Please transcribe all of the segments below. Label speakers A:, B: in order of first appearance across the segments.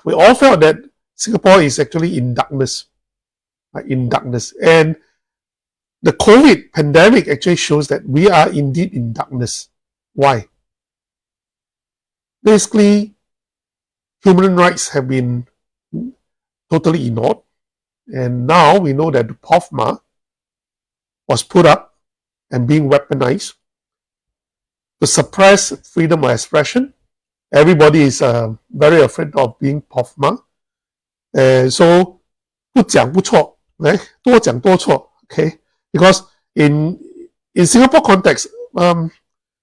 A: we all felt that Singapore is actually in darkness, right? In darkness. And the COVID pandemic actually shows that we are indeed in darkness. Why? Basically, human rights have been totally ignored. And now we know that the POFMA was put up and being weaponized to suppress freedom of expression. Everybody is very afraid of being POFMA. So, 不讲不错, right? 多讲多错, okay? Because in Singapore context,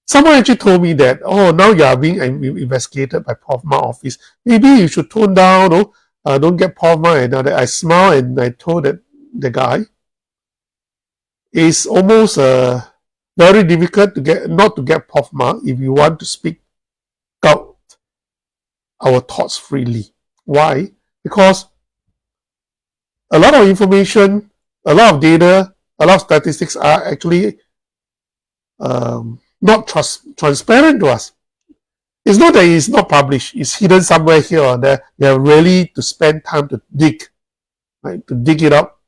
A: someone actually told me that, oh, now you are being investigated by POFMA office. Maybe you should tone down, don't get POFMA. And I smiled and I told the guy, it's almost very difficult not to get POFMA if you want to speak out our thoughts freely. Why? Because a lot of information, a lot of data, a lot of statistics are actually not transparent to us. It's not that it's not published, it's hidden somewhere here or there. You have really to spend time to dig, right? To dig it up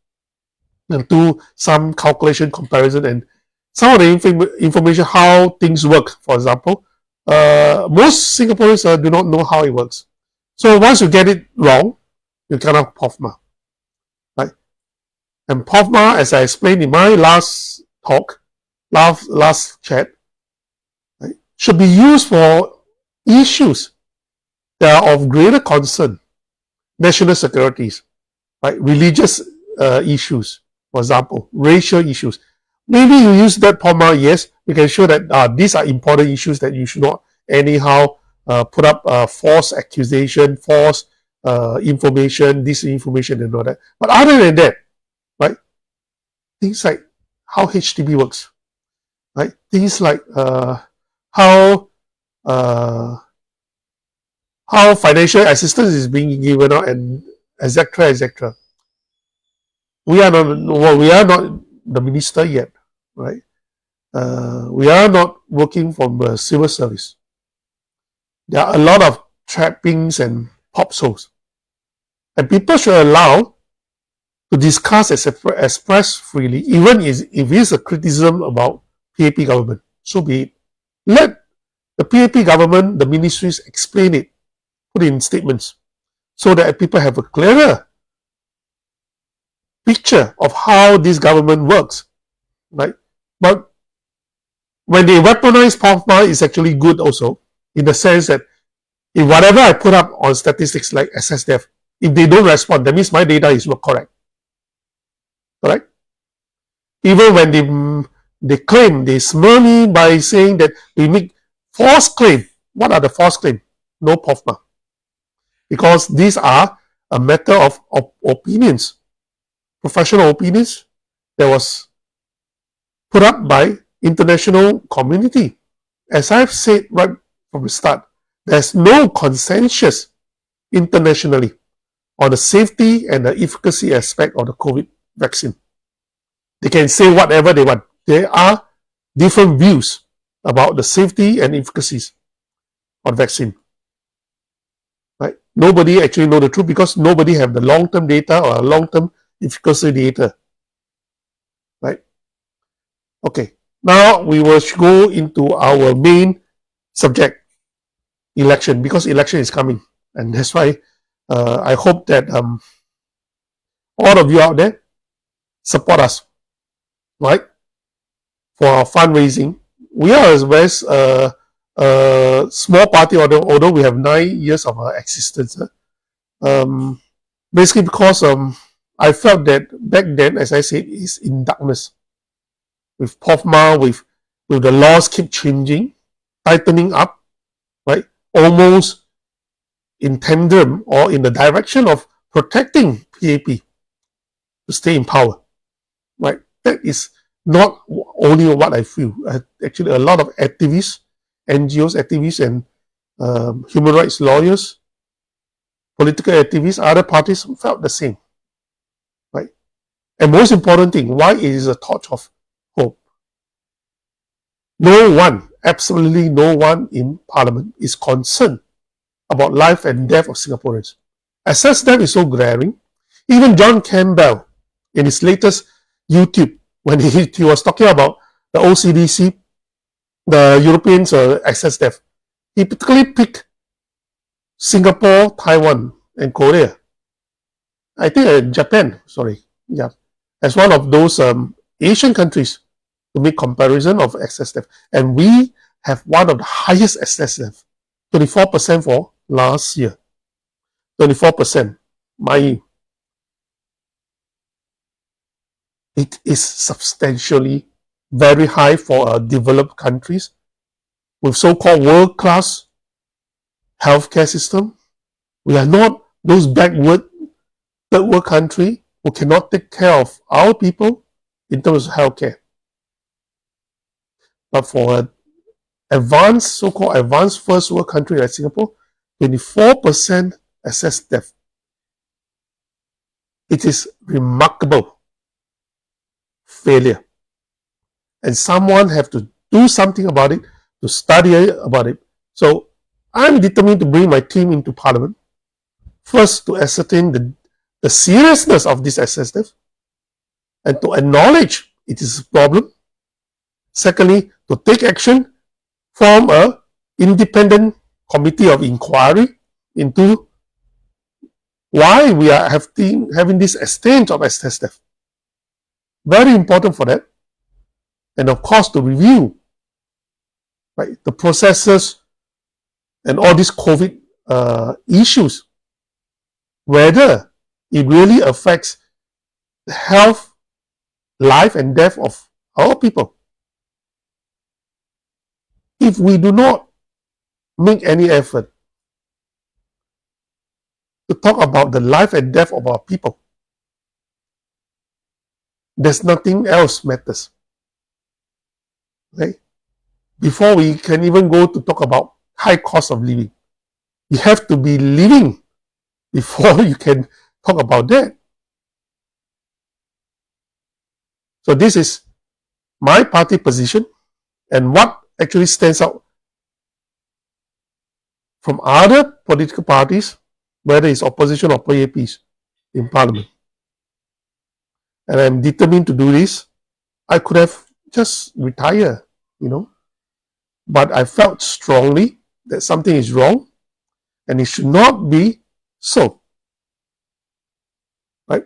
A: and do some calculation, comparison, and some of the information, how things work, for example. Most Singaporeans do not know how it works. So once you get it wrong, you cannot POFMA. Right? And POFMA, as I explained in my last talk, last chat, right, should be used for issues that are of greater concern. National securities, right? Religious issues, for example, racial issues. Maybe you use that POMA, yes, you can show that these are important issues that you should not anyhow put up false accusation, false information, disinformation and all that. But other than that, right, things like how HDB works, right? Things like how financial assistance is being given out and etc. etc. We are not the minister yet, right? We are not working from the civil service. There are a lot of trappings and popsoles, and people should allow to discuss and express freely, even if it's a criticism about PAP government. So be it. Let the PAP government, the ministries explain it, put in statements, so that people have a clearer picture of how this government works, right? But when they weaponize POFMA, it's actually good also, in the sense that if whatever I put up on statistics like SSDF, if they don't respond, that means my data is not correct. Correct? Even when they claim, they smear me by saying that we make false claim. What are the false claims? No POFMA. Because these are a matter of opinions, professional opinions that was put up by international community. As I've said right from the start, there's no consensus internationally on the safety and the efficacy aspect of the COVID vaccine. They can say whatever they want. There are different views about the safety and efficacies of vaccine. Right? Nobody actually know the truth because nobody have the long-term data or long-term efficacy data. Right? Okay. Now we will go into our main subject, election, because election is coming. And that's why I hope that all of you out there support us, right? For our fundraising. We are a very small party, although we have 9 years of our existence. Basically because I felt that back then, as I said, it's in darkness. With POFMA, with the laws keep changing, tightening up, right? Almost in tandem or in the direction of protecting PAP to stay in power, right? That is not only what I feel. Actually, a lot of activists, NGOs activists, and human rights lawyers, political activists, other parties felt the same, right? And most important thing, why it is a torch of hope. No one, absolutely no one in Parliament is concerned about life and death of Singaporeans. Excess death is so glaring. Even John Campbell, in his latest YouTube, when he was talking about the OCDC, the Europeans' excess death, he particularly picked Singapore, Taiwan, and Korea. I think Japan, sorry, yeah, as one of those Asian countries to make comparison of excess death. And we have one of the highest excess death, 24% for last year. 24%. It is substantially very high for developed countries with so-called world-class healthcare system. We are not those backward third world country who cannot take care of our people in terms of healthcare. But for an advanced, so-called advanced first world country like Singapore, 24% excess death. It is remarkable failure. And someone have to do something about it, to study about it. So I'm determined to bring my team into Parliament. First, to ascertain the seriousness of this excess death and to acknowledge it is a problem. Secondly, to take action, form an independent committee of inquiry into why we are having this exchange of excess death. Very important for that. And of course, to review the processes and all these COVID issues, whether it really affects the health, life, and death of our people. If we do not make any effort to talk about the life and death of our people, there's nothing else matters. Okay? Before we can even go to talk about high cost of living, you have to be living before you can talk about that. So this is my party position, and what actually stands out from other political parties, whether it's opposition or PAPs in Parliament. And I'm determined to do this. I could have just retired, but I felt strongly that something is wrong and it should not be so. Right?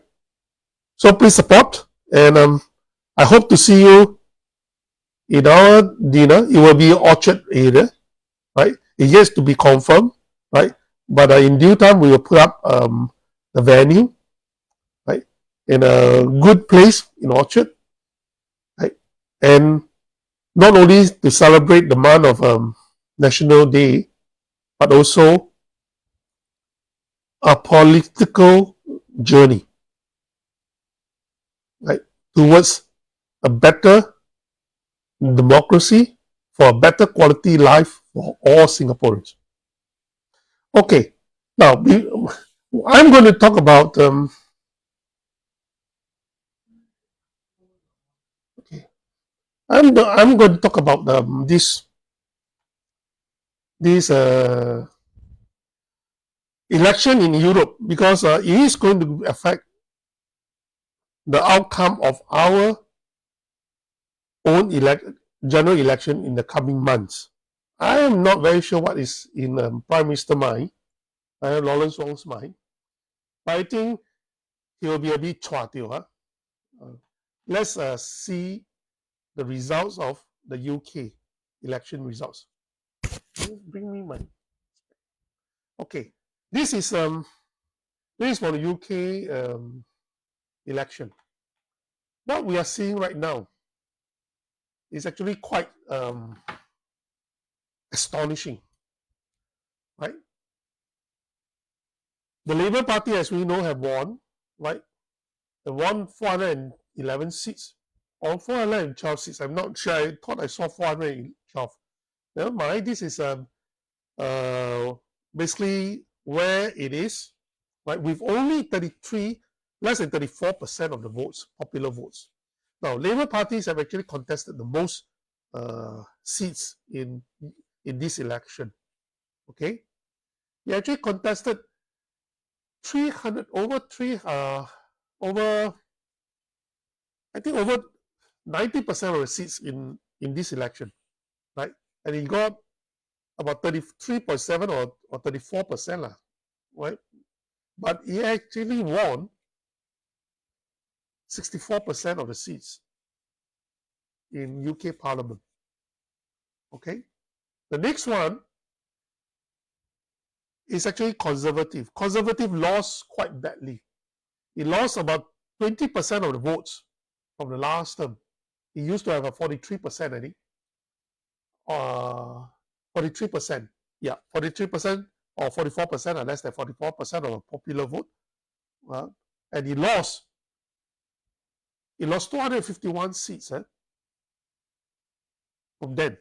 A: So please support, and I hope to see you in our dinner. It will be Orchard area, right? It has to be confirmed, right? But in due time, we will put up the venue, right, in a good place in Orchard, right? And not only to celebrate the month of National Day, but also a political journey, right, towards a better democracy, for a better quality life for all Singaporeans. Okay, now I'm going to talk about I'm going to talk about this election in Europe, because it is going to affect the outcome of our own general election in the coming months. I am not very sure what is in Prime Minister's mind, Lawrence Wong's mind, but I think he will be a bit chua tio. Let's see the results of the UK election results. Bring me my. Okay, this is for the UK election. What we are seeing right now is actually quite astonishing, right? The Labour Party, as we know, have won, right? They won 411 seats, or 412 seats. I'm not sure. I thought I saw 412. Never mind. This is basically where it is, right? With only 33, less than 34% of the votes, popular votes. Now, Labour parties have actually contested the most seats in this election. Okay. He actually contested 300 over over I think over 90% of the seats in this election, right? And he got about 33.7 or 34%, right? But he actually won 64% of the seats in UK Parliament. Okay, the next one is actually Conservative. Conservative lost quite badly. He lost about 20% of the votes from the last term. He used to have a 43%, I think. 43%. Yeah, 43% or 44%, or less than 44% of the popular vote. And he lost 251 seats from then.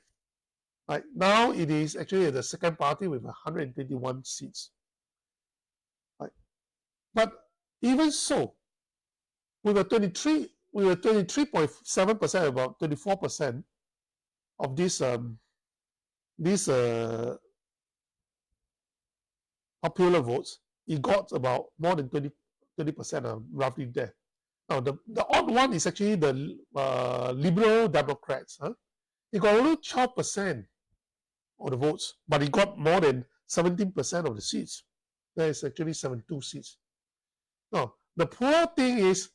A: Right now, it is actually the second party with 121 seats. Right, but even so, we were 23.7%, about 24% of this popular votes. He got about more than 20%, roughly there. Now, the odd one is actually the Liberal Democrats. He got only 12% of the votes, but he got more than 17% of the seats. There is actually 72 seats. Now, the poor thing is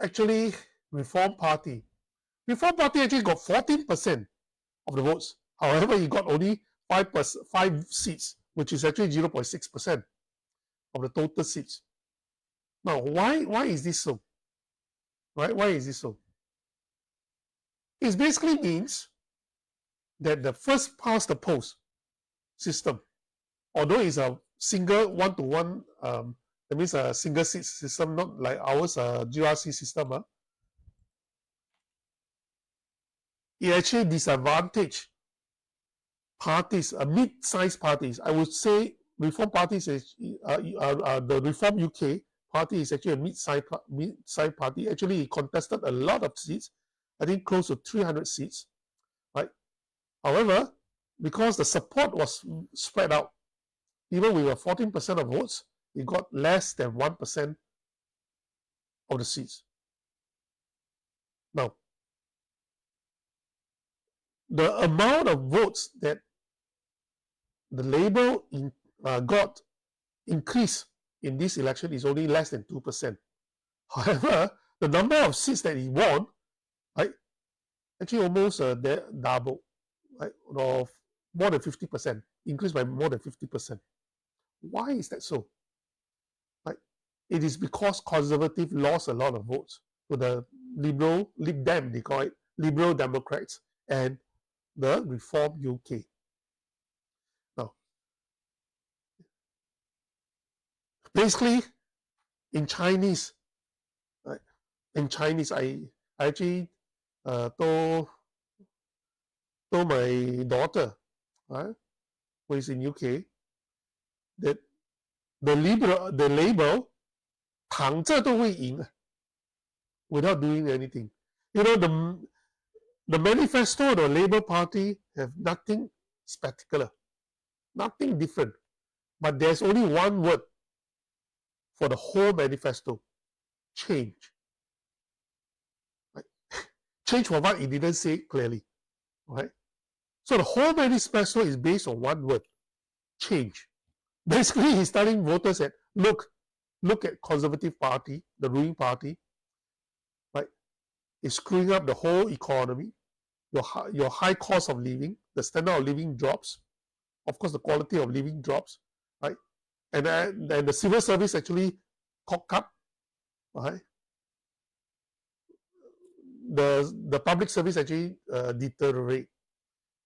A: actually Reform Party. Reform Party actually got 14% of the votes. However, he got only 5 seats, which is actually 0.6% of the total seats. Now, why is this so? Right? Why is this so? It basically means that the first past the post system, although it's a single one-to-one, that means a single seat system, not like ours, GRC system, it actually disadvantage parties, mid-sized parties. I would say Reform parties is the Reform UK party is actually a mid-sized party. Actually, it contested a lot of seats. I think close to 300 seats, right? However, because the support was spread out, even with a 14% of votes, it got less than 1% of the seats. Now, the amount of votes that the Labour got increased in this election is only less than 2%. However, the number of seats that he won, right, actually almost double, right, of more than 50%, increased by more than 50%. Why is that so? Right? It is because Conservative lost a lot of votes to the Lib Dem, they call it, Liberal Democrats, and the Reform UK. Now, basically, in Chinese, right, I actually told my daughter, right, who is in UK, that the Labour 躺着都会赢 without doing anything. You know, the manifesto of the Labour Party have nothing spectacular, nothing different. But there's only one word for the whole manifesto: change. Right? Change for what? It didn't say clearly. Right? So the whole manifesto is based on one word: change. Basically, he's telling voters that look at Conservative Party, the ruling party, right? It's screwing up the whole economy. Your high cost of living, the standard of living drops. Of course, the quality of living drops, right? And the civil service actually cock up, right? The public service actually deteriorate.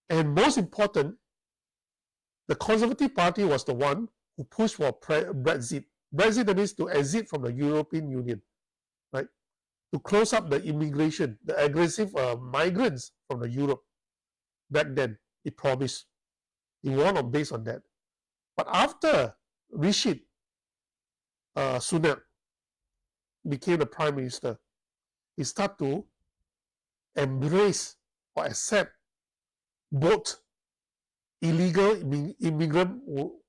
A: And most important, the Conservative Party was the one who pushed for Brexit. Brexit, that means to exit from the European Union, right? To close up the immigration, the aggressive migrants from the Europe. Back then, he promised. He won based on that. But after Rishi Sunak became the prime minister, he started to embrace or accept both illegal immigrant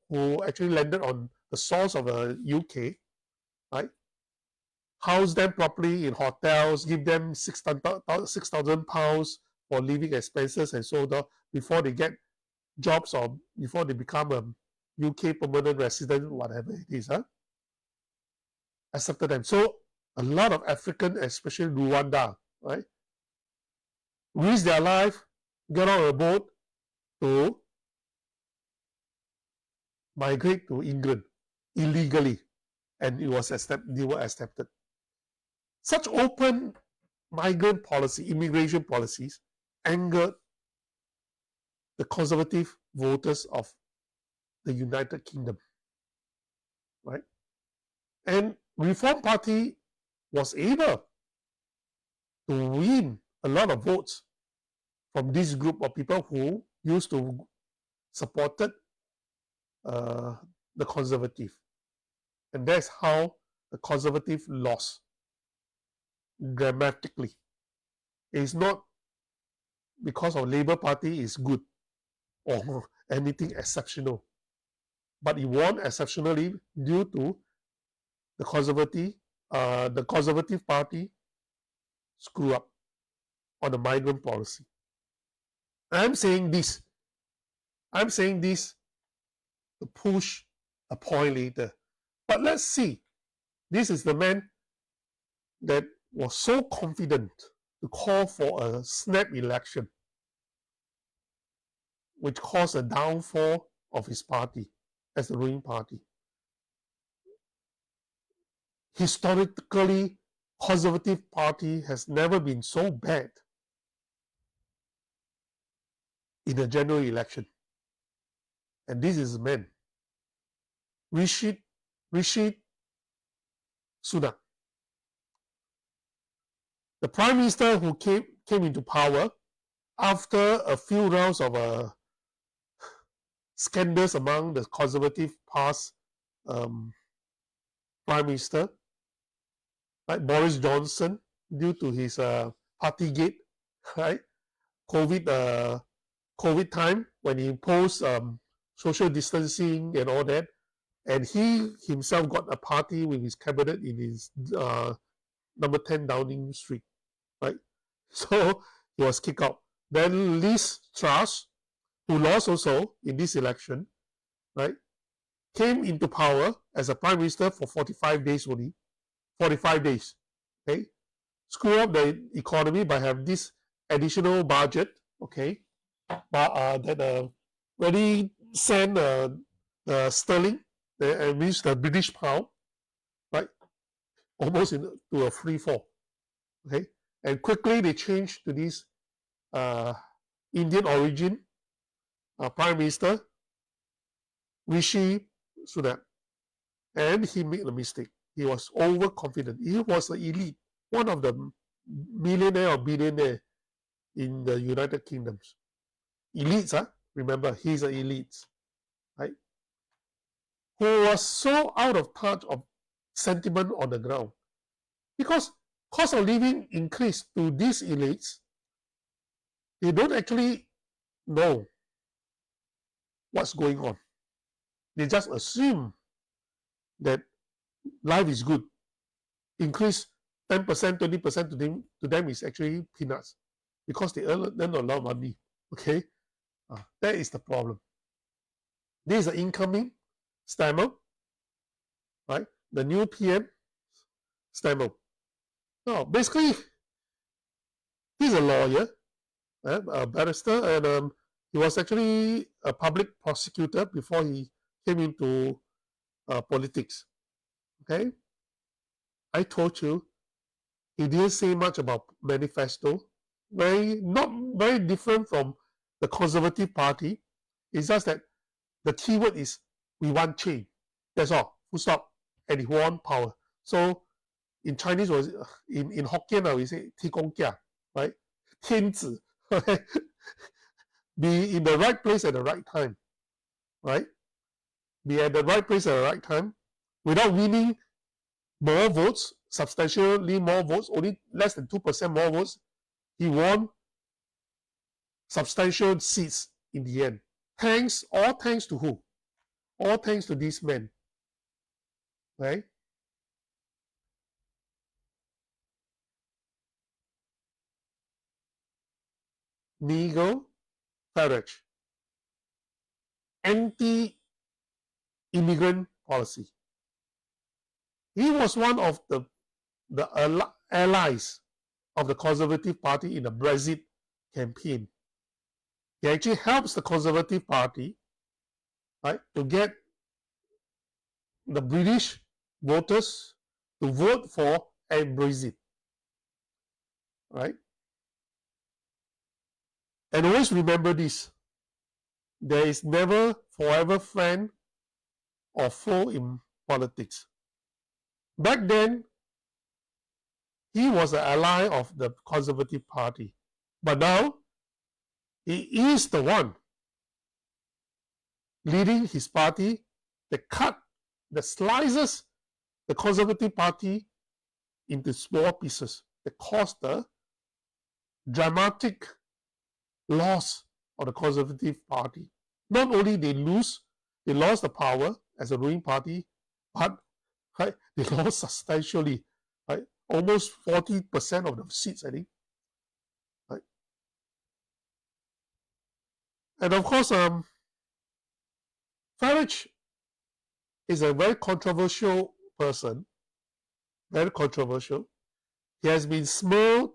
A: who actually landed on the source of the UK, right? House them properly in hotels, give them £6,000 for living expenses and so on before they get jobs or before they become a UK permanent resident, whatever it is, accepted them. So a lot of African, especially Rwanda, right, risk their life, get on a boat to migrate to England illegally, and they were accepted. Such open migrant policy, immigration policies, angered the conservative voters of the United Kingdom, right? And Reform Party was able to win a lot of votes from this group of people who used to supported the conservative. And that's how the conservative lost dramatically. It's not because of Labour Party is good or anything exceptional, but it won exceptionally due to the Conservative Party screw up on the migrant policy. I'm saying this to push a point later. But let's see. This is the man that was so confident to call for a snap election, which caused a downfall of his party as the ruling party. Historically, Conservative Party has never been so bad in a general election. And this is a man, Rishi Sunak, the Prime Minister who came into power after a few rounds of scandals among the Conservative past Prime Minister, like Boris Johnson, due to his Partygate, right? COVID time when he imposed social distancing and all that, and he himself got a party with his cabinet in his number 10 Downing Street, right? So he was kicked out. Then Liz Truss, who lost also in this election, right, came into power as a prime minister for 45 days only. 45 days, okay? Screw up the economy by having this additional budget, okay? But that really sent sterling, means the British pound, right, almost into a free fall, okay? And quickly they changed to this Indian origin Prime Minister, Rishi Sunak. And he made a mistake. He was overconfident. He was the elite, one of the millionaire or billionaire in the United Kingdoms. Elites, remember, he's an elite, right? Who was so out of touch of sentiment on the ground. Because cost of living increased to these elites, they don't actually know what's going on. They just assume that life is good. Increase 10%, 20% to them is actually peanuts because they earn a lot of money. Okay, that is the problem. This is the incoming Stammer, right? The new PM Stammer. Now, basically, he's a lawyer, a barrister, and he was actually a public prosecutor before he came into politics. Okay, I told you he didn't say much about manifesto. Not very different from the Conservative Party. It's just that the keyword is we want change. That's all. Full stop. And he want power. So in Chinese, in Hokkien, we say 提供价, right? 天子, right? Be in the right place at the right time, right? Be at the right place at the right time without winning more votes, substantially more votes, only less than 2% more votes. He won substantial seats in the end. All thanks to who? All thanks to these men, right? Nigel Farage, anti-immigrant policy. He was one of the allies of the Conservative Party in the Brexit campaign. He actually helps the Conservative Party, right, to get the British voters to vote for Brexit, right? And always remember this: there is never forever friend or foe in politics. Back then, he was an ally of the Conservative Party, but now he is the one leading his party that slices the Conservative Party into small pieces that caused the dramatic loss of the Conservative Party. Not only they lost the power as a ruling party, but right, they lost substantially, right? Almost 40% of the seats, I think. Right? And of course, Farage is a very controversial person, very controversial. He has been smeared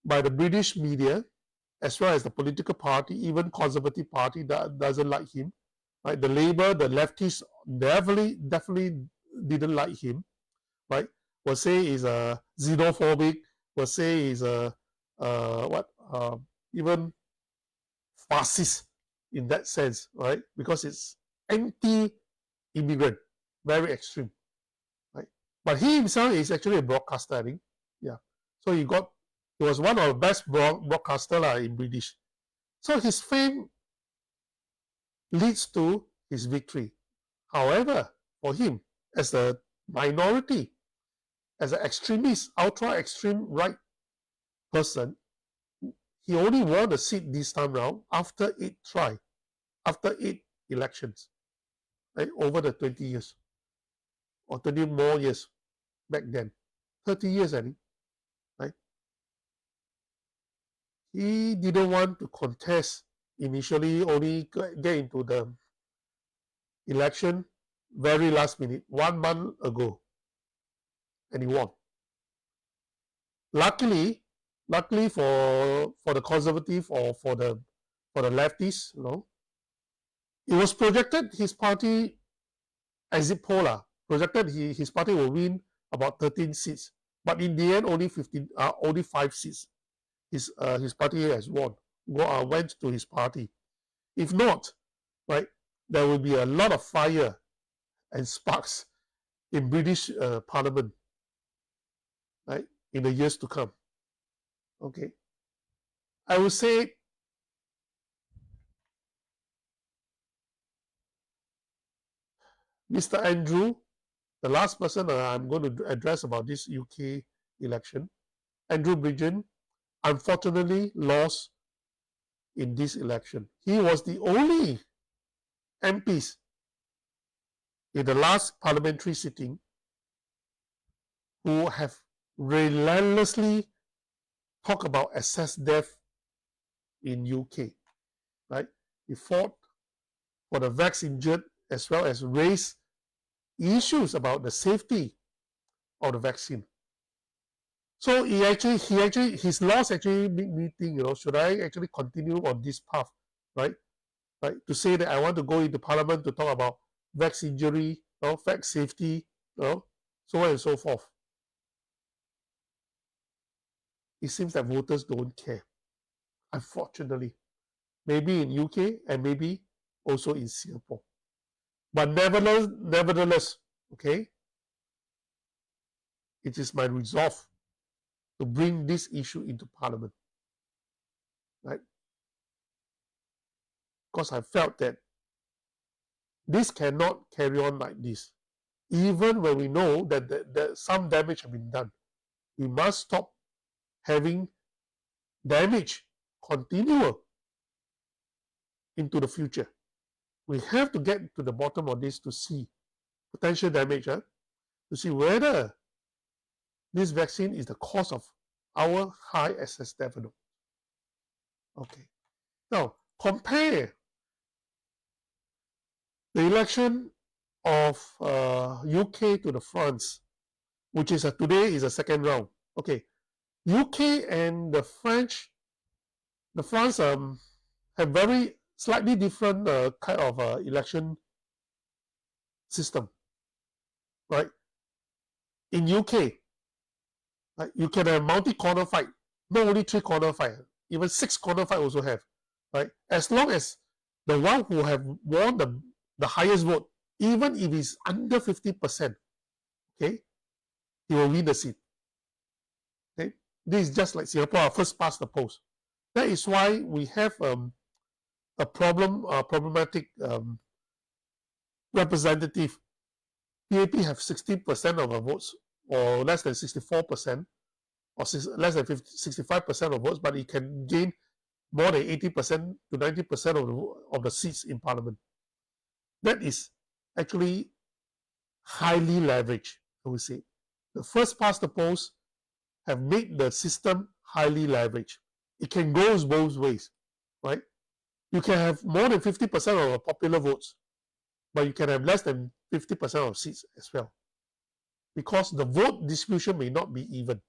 A: by the British media as well as the political party, even Conservative Party that doesn't like him. Right? The Labour, the leftists definitely didn't like him. Right? Will say he's a xenophobic. Will say he's a even fascist in that sense, right? Because it's anti-immigrant, very extreme, right? But he himself is actually a broadcaster, I think. Yeah. So he was one of the best broadcaster in British. So his fame leads to his victory. However, for him, as a minority, as an extremist, ultra extreme right person, he only won a seat this time round after 8 elections, right, over the 20 years or 20 more years back then. 30 years, I think, right? He didn't want to contest initially, only get into the election very last minute, 1 month ago, and he won. Luckily for the conservative or for the leftists, it was projected his party exit poll projected his party will win about 13 seats, but in the end only 5 seats. His party has won. Went to his party. If not, right, there will be a lot of fire and sparks in British Parliament, right, in the years to come. Okay, I would say Mr. Andrew, the last person I'm going to address about this UK election, Andrew Bridgen, unfortunately lost in this election. He was the only MPs in the last parliamentary sitting who have relentlessly talked about excess death in UK. Right? He fought for the vaccine injured as well as raised issues about the safety of the vaccine. So his loss actually made me think, should I actually continue on this path, right? Right? To say that I want to go into parliament to talk about vaccine injury, vaccine safety, so on and so forth. It seems that voters don't care, unfortunately. Maybe in UK and maybe also in Singapore. But nevertheless, okay, it is my resolve to bring this issue into parliament, right? Because I felt that this cannot carry on like this. Even when we know that some damage has been done, we must stop having damage continue into the future. we have to get to the bottom of this to see potential damage, to see whether this vaccine is the cause of our high excess death rate. Okay. Now, compare the election of UK to the France, which is today is a second round. Okay. UK and the France have very slightly different kind of election system, right? In UK, right, you can have multi-corner fight, not only 3-corner fight, even 6-corner fight also have, right? As long as the one who have won the highest vote, even if it's under 50%, okay, he will win the seat. Okay, this is just like Singapore, first past the post. That is why we have a problematic representative. PAP have 60% of the votes, or less than 64%, or less than 65% of votes, but it can gain more than 80% to 90% of the seats in parliament. That is actually highly leveraged, I would say. The first past the post have made the system highly leveraged. It can go both ways, right? You can have more than 50% of the popular votes, but you can have less than 50% of seats as well, because the vote distribution may not be even.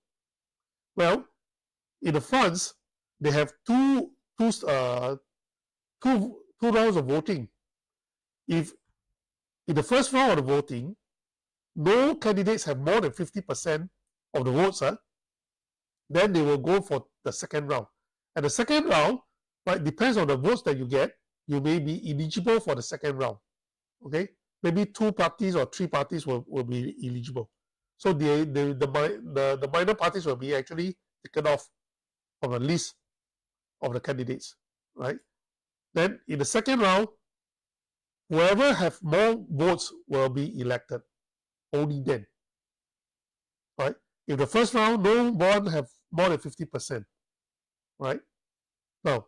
A: Well, in the France, they have two rounds of voting. If in the first round of the voting, no candidates have more than 50% of the votes, then they will go for the second round. And the second round, right, depends on the votes that you get, you may be eligible for the second round. Okay, maybe 2 parties or 3 parties will be eligible. So the minor parties will be actually taken off from the list of the candidates, right? Then in the second round, whoever have more votes will be elected. Only then, right? In the first round, no one have more than 50%, right? Now,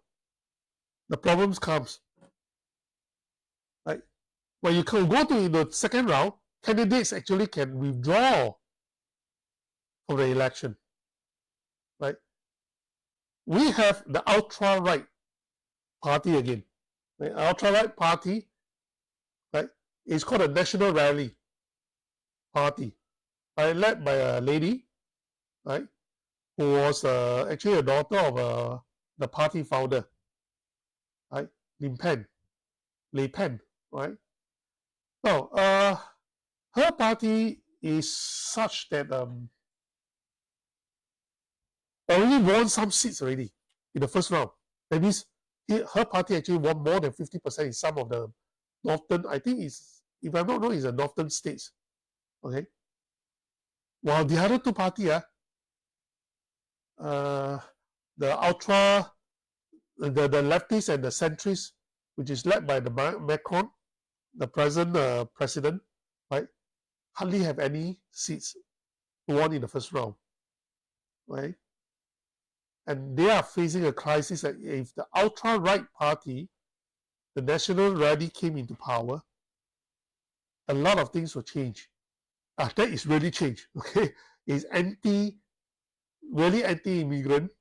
A: the problems comes, right? When you go to the second round, candidates actually can withdraw from the election, right? We have the ultra-right party again. The ultra-right party, right, is called a National Rally Party, right, led by a lady, right, who was actually a daughter of the party founder, right, Le Pen, right? Now, her party is such that already won some seats already in the first round. That means her party actually won more than 50% in some of the northern, I think is, if I'm not wrong, is the northern states. Okay. While the other 2 parties, the ultra, the leftists and the centrists, which is led by the Macron, the present president, right, hardly have any seats won in the first round, right? And they are facing a crisis that if the ultra-right party, the National Rally, came into power, a lot of things will change. That is really change, okay? It's really anti-immigrant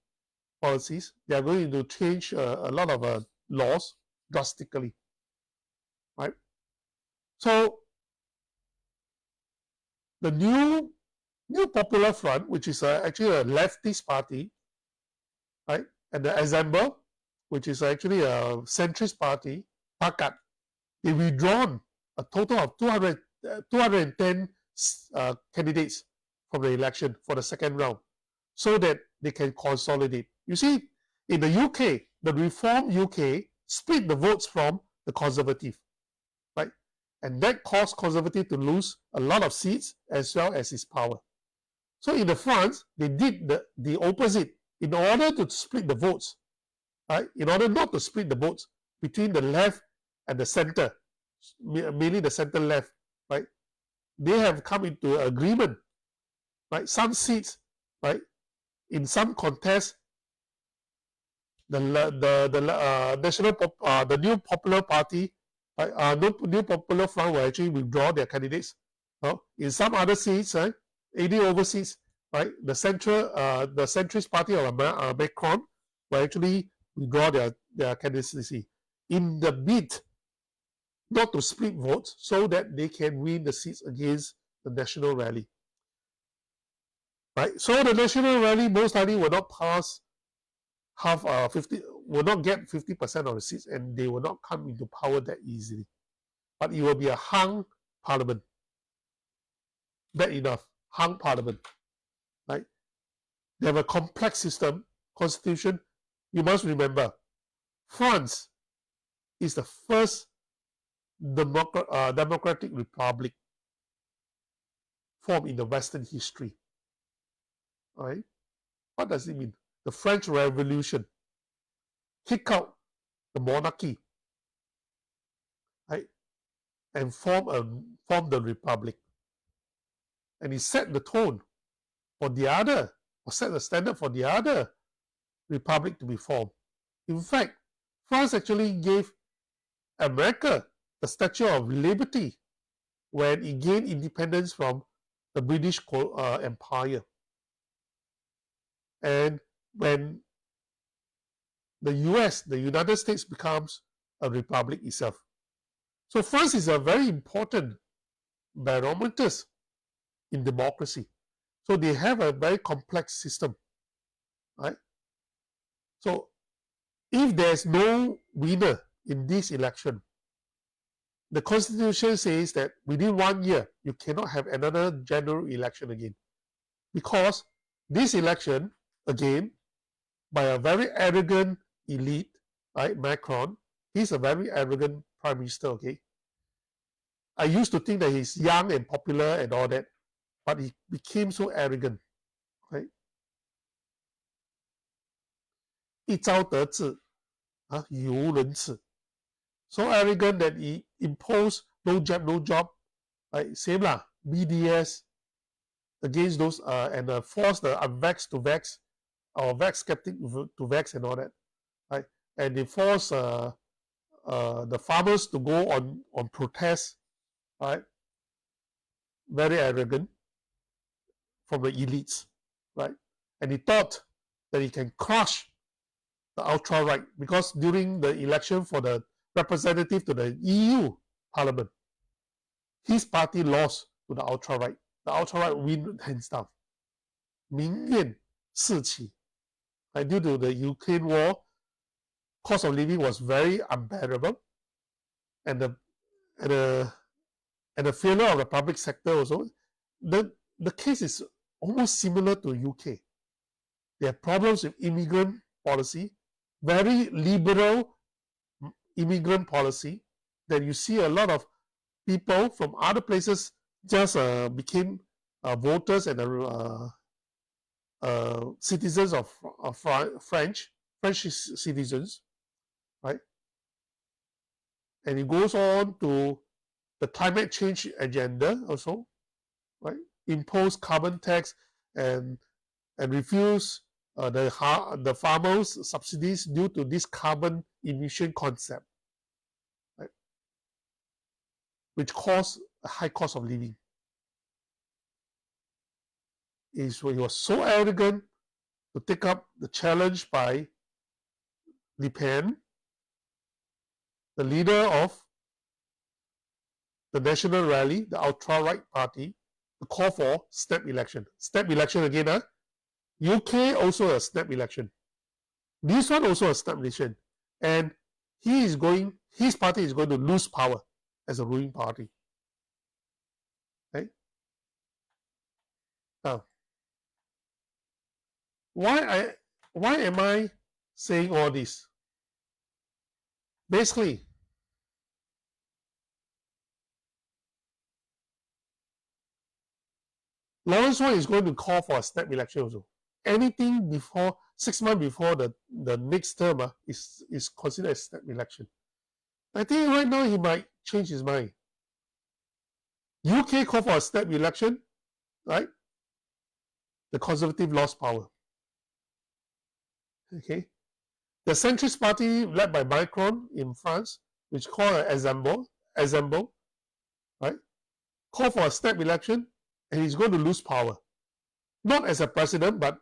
A: policies. They are going to change a lot of laws drastically, right? So the new Popular Front, which is actually a leftist party, right, and the Assemble, which is actually a centrist party, Pakat, they withdrawn a total of 210 candidates from the election for the second round, so that they can consolidate. You see, in the UK, the Reform UK split the votes from the Conservative, right? And that caused Conservative to lose a lot of seats as well as its power. So in the France, they did the opposite. In order to split the votes, right? In order not to split the votes between the left and the center, mainly the center left, right? They have come into agreement, right? Some seats, right? In some contests, the new Popular Party New Popular Front will actually withdraw their candidates. In some other seats, right, 80 overseas, right, the centrist party of Macron will actually withdraw their candidacy in the bid not to split votes so that they can win the seats against the National Rally. Right? So the National Rally most likely will not pass will not get 50% of the seats, and they will not come into power that easily. But it will be a hung parliament. Bad enough. Hung parliament. Right? They have a complex system, constitution. You must remember, France is the first democratic republic formed in the Western history. Right? What does it mean? The French Revolution kick out the monarchy, right, and form the republic. And it set the tone for the other, or set the standard for the other republic to be formed. In fact, France actually gave America the Statue of Liberty when it gained independence from the British Empire. And when the US, the United States, becomes a republic itself. So France is a very important barometer in democracy. So they have a very complex system, right? So if there's no winner in this election, the constitution says that within 1 year, you cannot have another general election again. Because this election, again, by a very arrogant elite, right, Macron, he's a very arrogant prime minister, okay? I used to think that he's young and popular and all that, but he became so arrogant, right? 一朝得志，犹人耻. So arrogant that he imposed no jab, no job, right? Same lah, BDS against those and forced the unvaxxed to vax, or vax skeptic to vax and all that, right? And they forced the farmers to go on protest, right? Very arrogant from the elites, right? And he thought that he can crush the ultra-right, because during the election for the representative to the EU Parliament, his party lost to the ultra-right. The ultra-right win hands down. 民怨四起. Due to the Ukraine war, cost of living was very unbearable, and the failure of the public sector also. The case is almost similar to UK. They have problems with immigrant policy, very liberal immigrant policy, that you see a lot of people from other places just became voters and citizens of French citizens, right? And it goes on to the climate change agenda also, right? Impose carbon tax and refuse the farmers' subsidies due to this carbon emission concept, right? Which caused a high cost of living. He was so arrogant to take up the challenge by Le Pen, the leader of the National Rally, the ultra-right party, to call for snap election. Snap election again, UK also a snap election. This one also a snap election. And his party is going to lose power as a ruling party. Okay? Now, why am I saying all this? Basically, Lawrence Wong is going to call for a snap election also. Anything before 6 months before the next term is considered a snap election. I think right now he might change his mind. UK called for a snap election, right? The Conservative lost power. Okay, the centrist party led by Macron in France which call an assemble, right? Call for a snap election, and he's going to lose power. Not as a president, but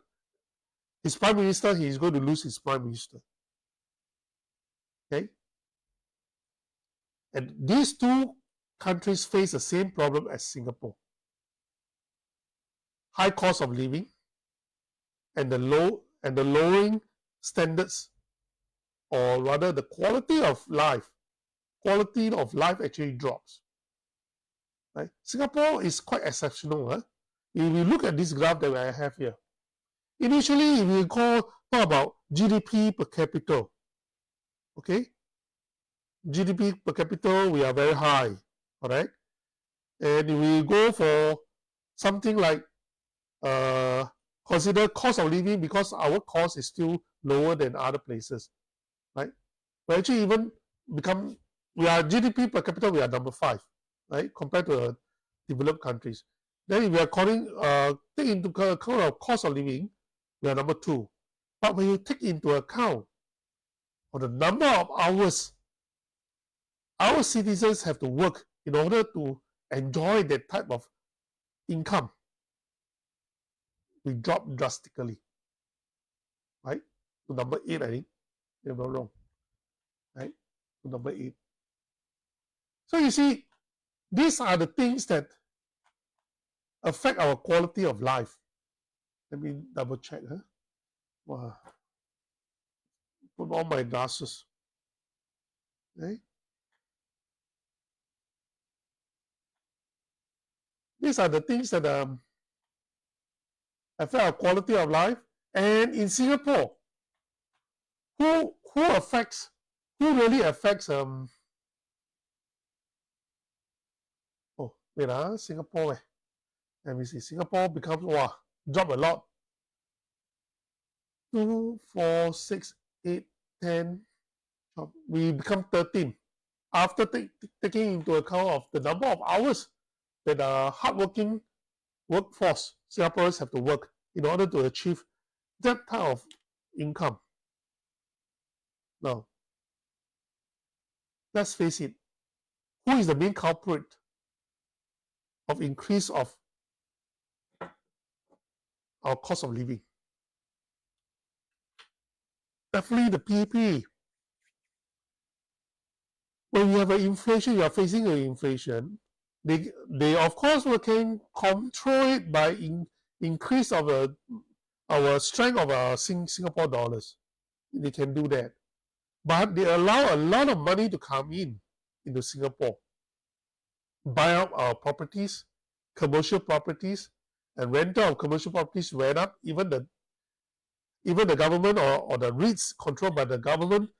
A: his prime minister, he is going to lose his prime minister. Okay? And these two countries face the same problem as Singapore. High cost of living and the lowering standards, or rather the quality of life actually drops. Right? Singapore is quite exceptional. Huh? If we look at this graph that I have here, initially if we talk about GDP per capita, okay, GDP per capita we are very high, all right, and if we go for something like consider cost of living, because our cost is still lower than other places, right? We actually even become, we are GDP per capita, we are number 5, right, compared to developed countries. Then if we are take into account of cost of living, we are number 2. But when you take into account of the number of hours our citizens have to work in order to enjoy that type of income, we drop drastically, right? To number 8, I think, if I'm not wrong, right? To number 8. So you see, these are the things that affect our quality of life. Let me double check. Huh? Wow. Put on my glasses. Okay? These are the things that affect our quality of life. And in Singapore, who really affects Singapore. Let me see. Singapore becomes drop a lot. 2, 4, 6, 8, 10. We become 13. After taking into account of the number of hours that a hardworking workforce Singaporeans have to work in order to achieve that type of income. Now, let's face it, who is the main culprit of increase of our cost of living? Definitely the PAP. When you have an inflation, you are facing an inflation, they of course can control it by increase of our strength of our Singapore dollars. They can do that. But they allow a lot of money to come into Singapore, buy out our properties, commercial properties, and rental of commercial properties went up. Even the government or the REITs controlled by the government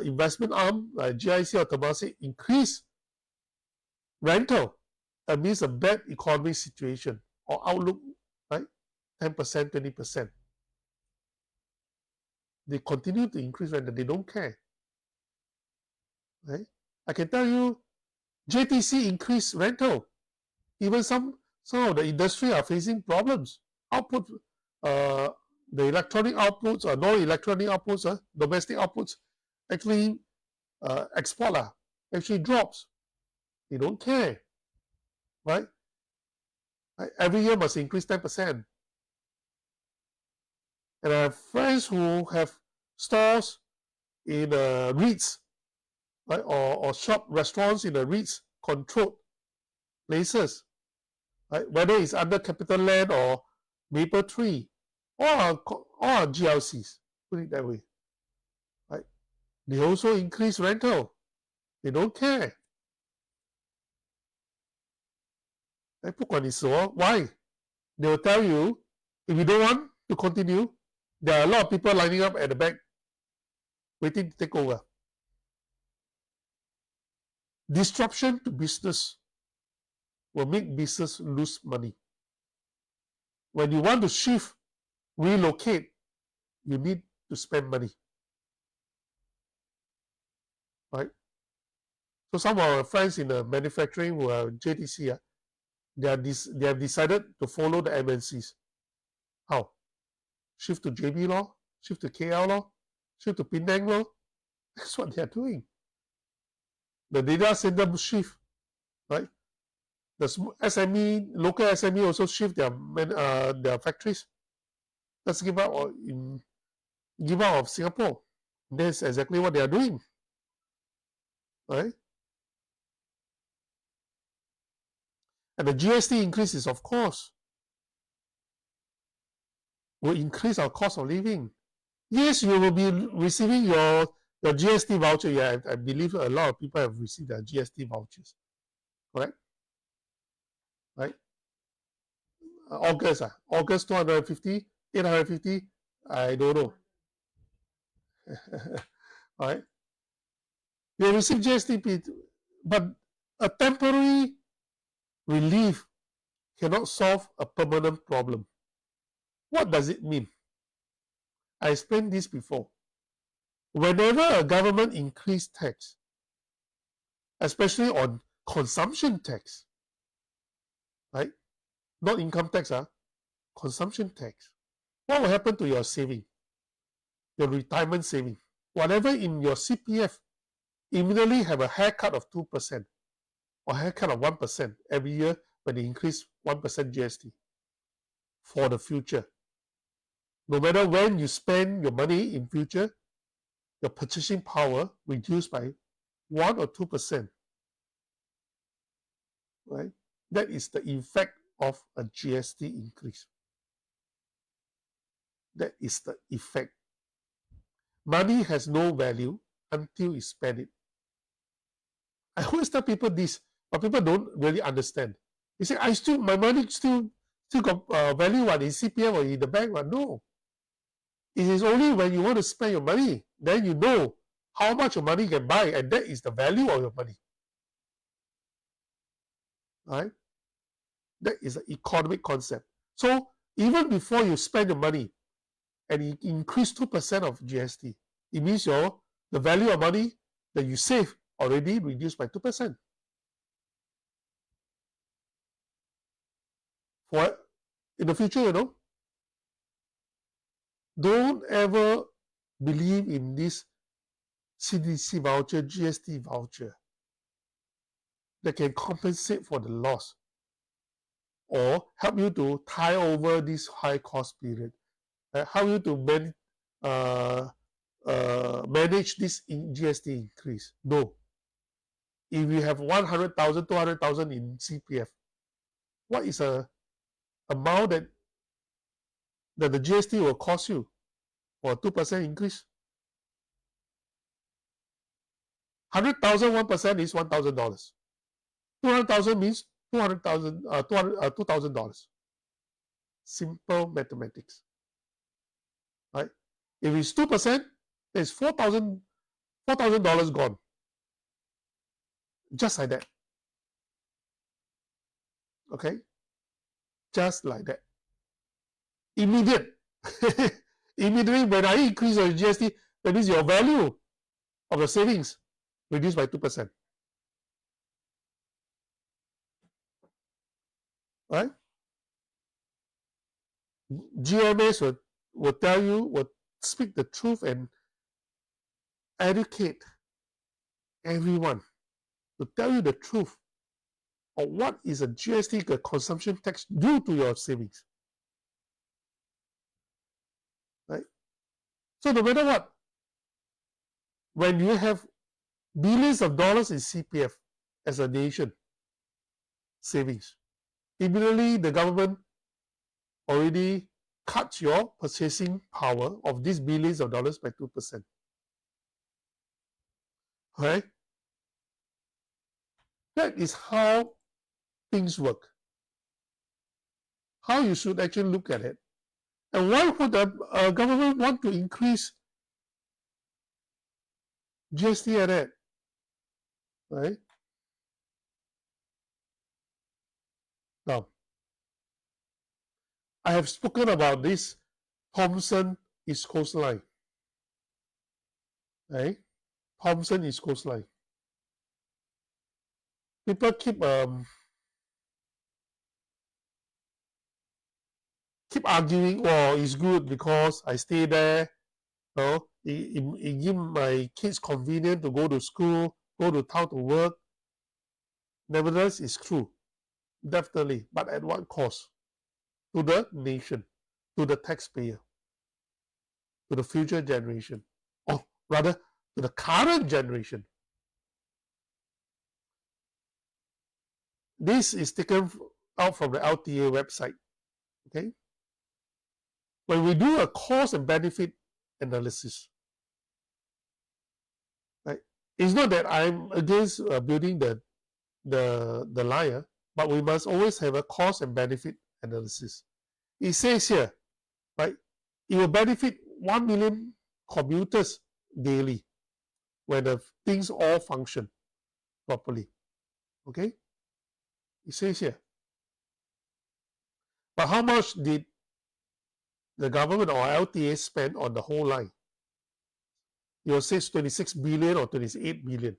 A: investment arm like GIC or Temasek increase rental amidst a bad economic situation or outlook, right? 10%, 20%. They continue to increase rental. They don't care. Right? I can tell you, JTC increased rental. Even some of the industry are facing problems. Output, the electronic outputs or non-electronic outputs, domestic outputs, actually export actually drops. They don't care, right? Every year must increase 10%. And I have friends who have stores in REITs, right, or shop restaurants in the REITs controlled places, right? Whether it's under CapitaLand or Maple Tree, or GLCs, put it that way, right? They also increase rental. They don't care. 不管你死活 why? They will tell you, if you don't want to continue, there are a lot of people lining up at the back waiting to take over. Disruption to business will make business lose money. When you want to shift, relocate, you need to spend money. Right? So some of our friends in the manufacturing who are JTC, they have decided to follow the MNCs. How? Shift to JB law, shift to KL law, shift to Penang law. That's what they are doing. The data center shift, right? The SME, local SME also shift their factories. Let's give out of Singapore. That's exactly what they are doing, right? And the GST increases, of course, will increase our cost of living. Yes, you will be receiving your GST voucher. Yeah, I believe a lot of people have received their GST vouchers, correct? Right? August 250, 850, I don't know. Right? You receive GST, but a temporary relief cannot solve a permanent problem. What does it mean? I explained this before. Whenever a government increase tax, especially on consumption tax, right? Not income tax, consumption tax. What will happen to your saving, your retirement saving? Whatever in your CPF immediately have a haircut of 2% or haircut of 1% every year when they increase 1% GST for the future. No matter when you spend your money in future, your purchasing power reduced by 1 or 2%. Right? That is the effect of a GST increase. That is the effect. Money has no value until you spend it. I always tell people this, but people don't really understand. They say, my money still got value in CPF or in the bank. But no. It is only when you want to spend your money, then you know how much your money can buy, and that is the value of your money. Right? That is an economic concept. So even before you spend your money and you increase 2% of GST, it means the value of money that you save already reduced by 2%. For in the future, don't ever believe in this CDC voucher, GST voucher that can compensate for the loss or help you to tie over this high cost period, help you to manage this GST increase. No. If you have 100,000, 200,000 in CPF, what is a amount that the GST will cost you for a 2% increase? 100,000, 1% is $1,000. 200,000 means $2,000. Simple mathematics. Right? If it's 2%, it's $4,000 gone. Just like that. Okay? Just like that. Immediate. Immediately when I increase your GST, that means your value of the savings reduced by 2%. Right? GMAs will tell you, will speak the truth and educate everyone to tell you the truth of what is a GST, a consumption tax, do to your savings. Right? So no matter what, when you have billions of dollars in CPF as a nation savings, immediately the government already cut your purchasing power of these billions of dollars by 2%. Right? That is how things work. How you should actually look at it. And why would the government want to increase GST at that? Right? Now, I have spoken about this Thomson-East Coast Line. Right? Thomson-East Coast Line. People keep arguing, oh, it's good because I stay there. It give my kids convenient to go to school. go to town to work. Nevertheless, it's true, definitely. But at what cost? To the nation, to the taxpayer, to the future generation, or rather, to the current generation. This is taken out from the LTA website. Okay, when we do a cost and benefit analysis, right? It's not that I'm against building the line, but we must always have a cost and benefit analysis. It says here, right? It will benefit 1 million commuters daily when the things all function properly. Okay? It says here. But how much did the government or LTA spend on the whole line? It says 26 billion or 28 billion.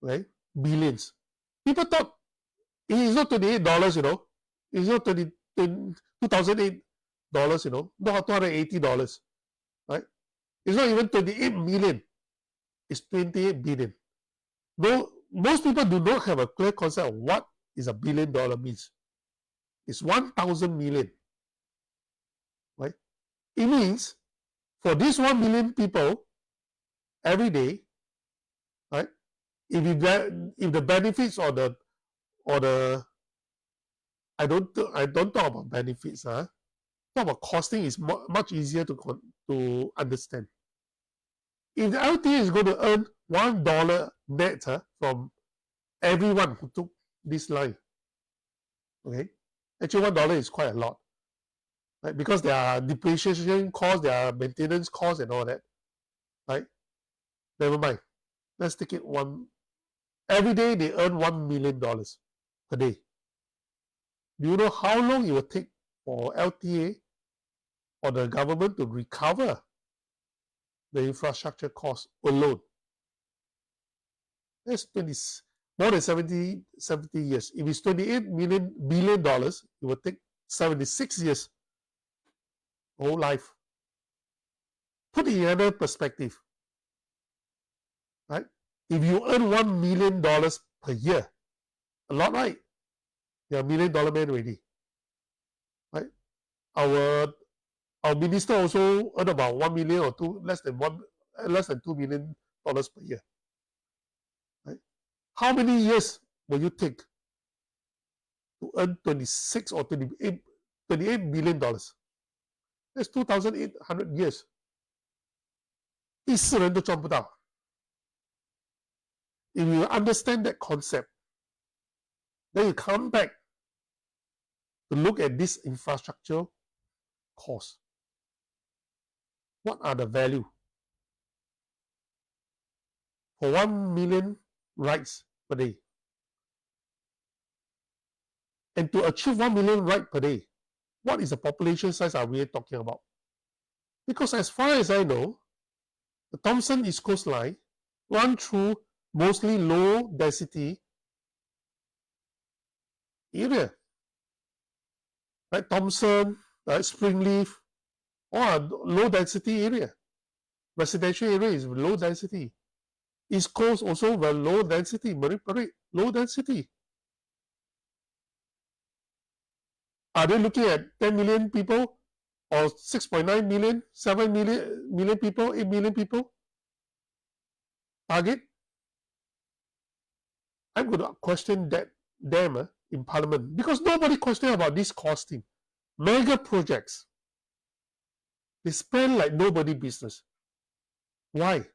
A: Right? Billions. People thought it is not $28, you know. It's not $2008, you know, not $280. Right? It's not even 28 million. It's 28 billion. No, most people do not have a clear concept of what is $1 billion means. It's 1,000 million. Right? It means for these 1 million people every day, right? If the benefits or the I don't talk about benefits, talk about costing is much easier to understand. If the LTA is going to earn $1 net from everyone who took this line, okay, actually $1 is quite a lot, right? Because there are depreciation costs, there are maintenance costs, and all that, right? Never mind. Let's take it one. Every day they earn $1 million per day. Do you know how long it will take for LTA or the government to recover the infrastructure cost alone? That's more than 70 years. If it's $28 billion, it will take 76 years, whole life. Put it in another perspective, right? If you earn $1 million per year, a lot, right? You're $1 million man already, right? Our minister also earn about 1 million or less than $2 million per year. Right? How many years will you take to earn 26 or 28 billion dollars? That's 2,800 years. 一世人都赚不到。If you understand that concept, then you come back to look at this infrastructure cost. What are the value? For 1 million rides per day. And to achieve 1 million rides per day, what is the population size are we talking about? Because as far as I know, the Thomson-East Coast Line run through mostly low density area. Like Thomson, Springleaf, or low density area. Residential area is low density. East Coast also very low density. Marine Parade, low density. Are they looking at 10 million people or 6.9 million, 7 million people, 8 million people? Target? I'm going to question them in Parliament because nobody questioned about this costing. Mega projects. They spend like nobody business. Why?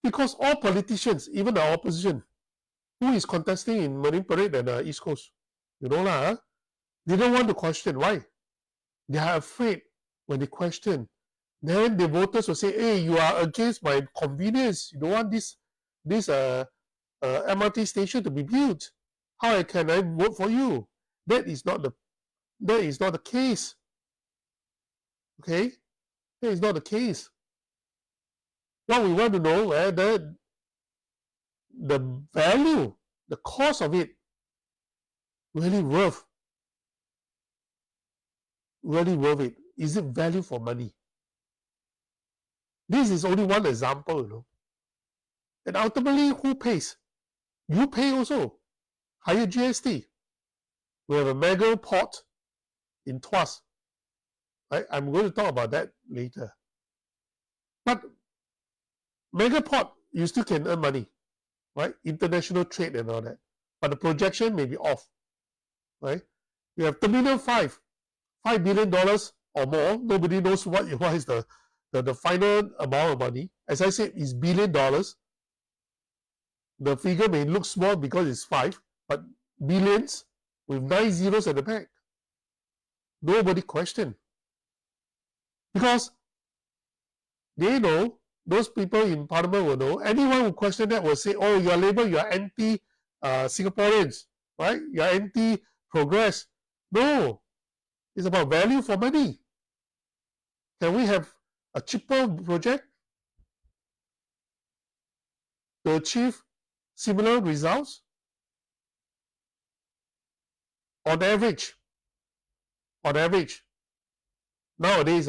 A: Because all politicians, even the opposition, who is contesting in Marine Parade and East Coast, you know lah, they don't want to question. Why? They are afraid when they question. Then the voters will say, hey, you are against my convenience. You don't want this MRT station to be built. How can I vote for you? That is not the case. Okay? That is not the case. What we want to know whether the value, the cost of it, really worth it. Is it value for money? This is only one example, you know. And ultimately, who pays? You pay also. Higher GST. We have a mega port in Tuas. I'm going to talk about that later. But mega port, you still can earn money, right? International trade and all that. But the projection may be off, right? You have Terminal 5, $5 billion or more. Nobody knows what is the final amount of money. As I said, it's $1 billion. The figure may look small because it's 5, but billions with 9 zeros at the back. Nobody questioned. Because they know, those people in Parliament will know, anyone who question that will say, oh, you're Labour, you're anti-Singaporeans, right? You're anti-progress. No, it's about value for money. Can we have a cheaper project to achieve similar results? On average, nowadays,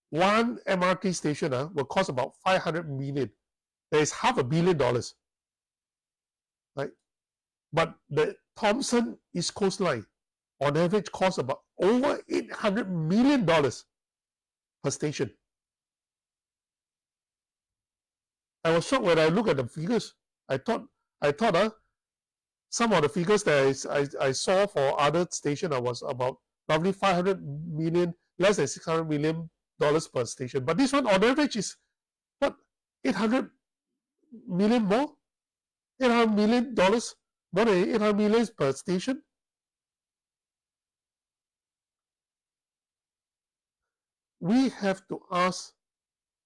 A: one MRT station will cost about 500 million. There is $500 million, right? But the Thomson-East Coast Line, on average, costs about over $800 million per station. I was shocked when I looked at the figures. I thought some of the figures that I saw for other stations was about roughly 500 million, less than 600 million dollars per station. But this one on average is what, 800 million more? 800 million dollars, more than 800 million per station. We have to ask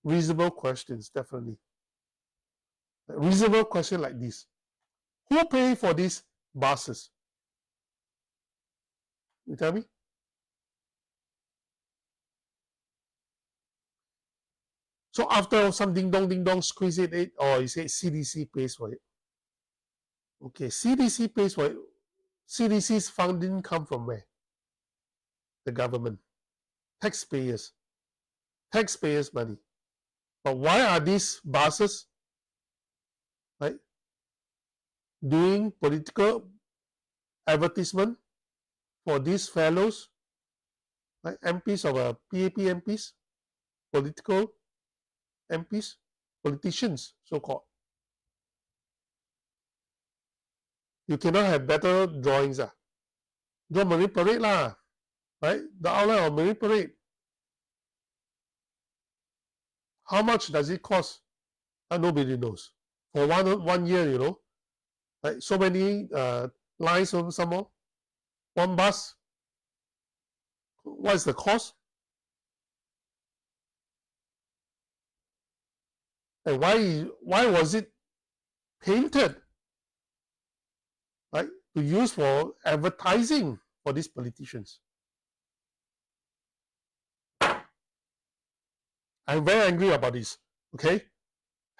A: reasonable questions, definitely. A reasonable question like this. Who pay for these buses? You tell me? So after some ding dong squeeze it, or you say CDC pays for it. Okay, CDC pays for it. CDC's funding come from where? The government. Taxpayers. Taxpayers' money. But why are these buses, right, doing political advertisement for these fellows, right, MPs of PAP MPs, political MPs, politicians, so-called? You cannot have better drawings. Draw Marine Parade lah, right? The outline of Marine Parade. How much does it cost? Nobody knows. For one year, you know, right? So many lines of some more. One bus. What is the cost? And why was it painted, right, to use for advertising for these politicians? I'm very angry about this, okay?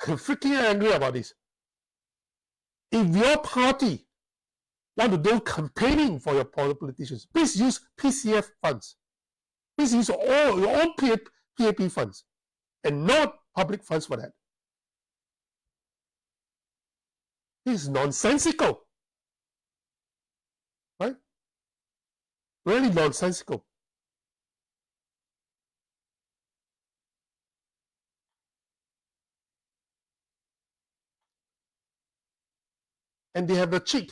A: I'm freaking angry about this. If your party want to do campaigning for your politicians, please use PCF funds. Please use all your own PAP funds and not public funds for that. This is nonsensical, right? Really nonsensical. And they have the cheek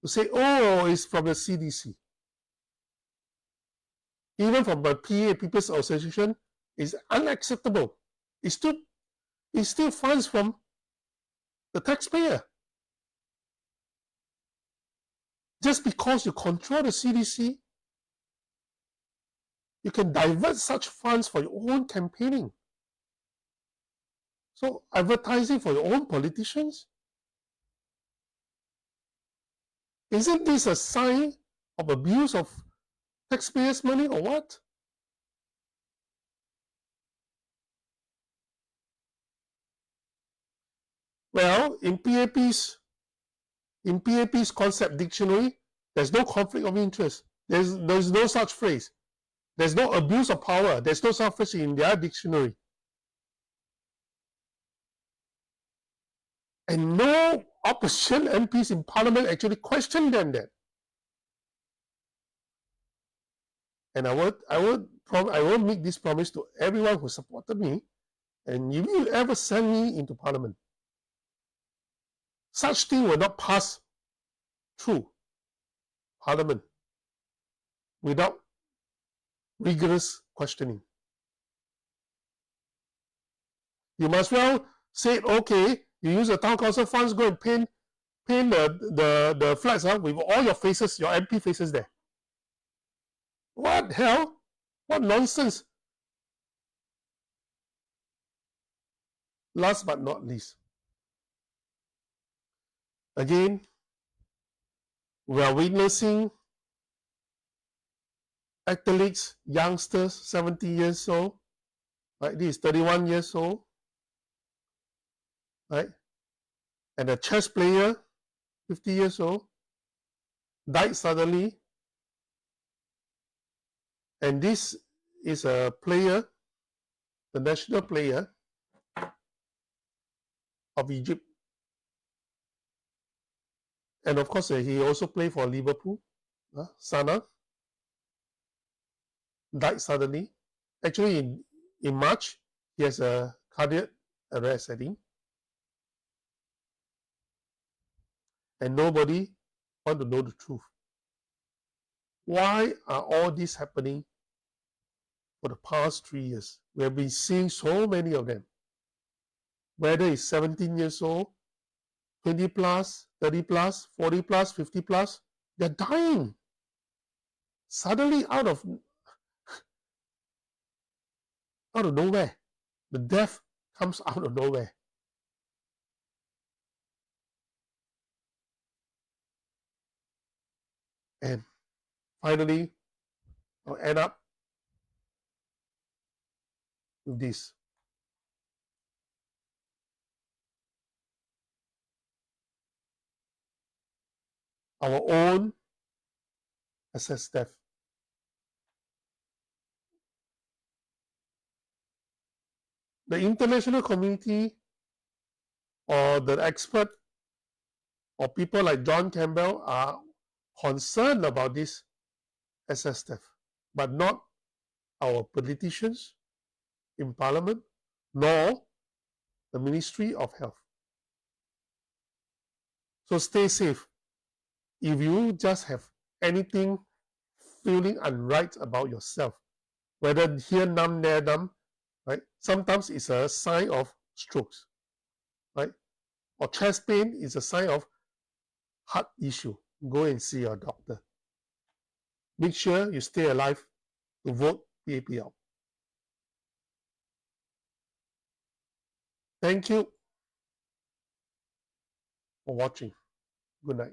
A: to say, oh, it's from the CDC. Even from the PA, People's Association, is unacceptable. It's still funds from the taxpayer. Just because you control the CDC, you can divert such funds for your own campaigning. So advertising for your own politicians? Isn't this a sign of abuse of taxpayers' money or what? Well, in PAP's concept dictionary, there's no conflict of interest. There's no such phrase. There's no abuse of power. There's no such phrase in their dictionary. And no opposition MPs in Parliament actually questioned them that. And I will make this promise to everyone who supported me, and if you ever send me into Parliament, such thing will not pass through Parliament without rigorous questioning. You must well say, okay, you use the town council funds, go and paint the flats with all your faces, your MP faces there. What hell? What nonsense? Last but not least, again, we are witnessing athletes, youngsters, 70 years old, right? This is 31 years old, right? And a chess player, 50 years old, died suddenly. And this is a player, the national player of Egypt. And of course, he also played for Liverpool. Sana died suddenly. Actually, in March, he has a cardiac arrest, I think. And nobody want to know the truth. Why are all this happening for the past 3 years? We have been seeing so many of them. Whether it's 17 years old, 20 plus, 30 plus, 40 plus, 50 plus, they're dying. Suddenly out of nowhere. The death comes out of nowhere. And finally, I'll end up with this. Our own assessed death. The international community or the expert or people like John Campbell are concerned about this SS theft, but not our politicians in Parliament, nor the Ministry of Health. So stay safe. If you just have anything feeling unright about yourself, whether here numb, there numb, right? Sometimes it's a sign of strokes, right? Or chest pain is a sign of heart issue. Go and see your doctor. Make sure you stay alive to vote PAP out. Thank you for watching. Good night.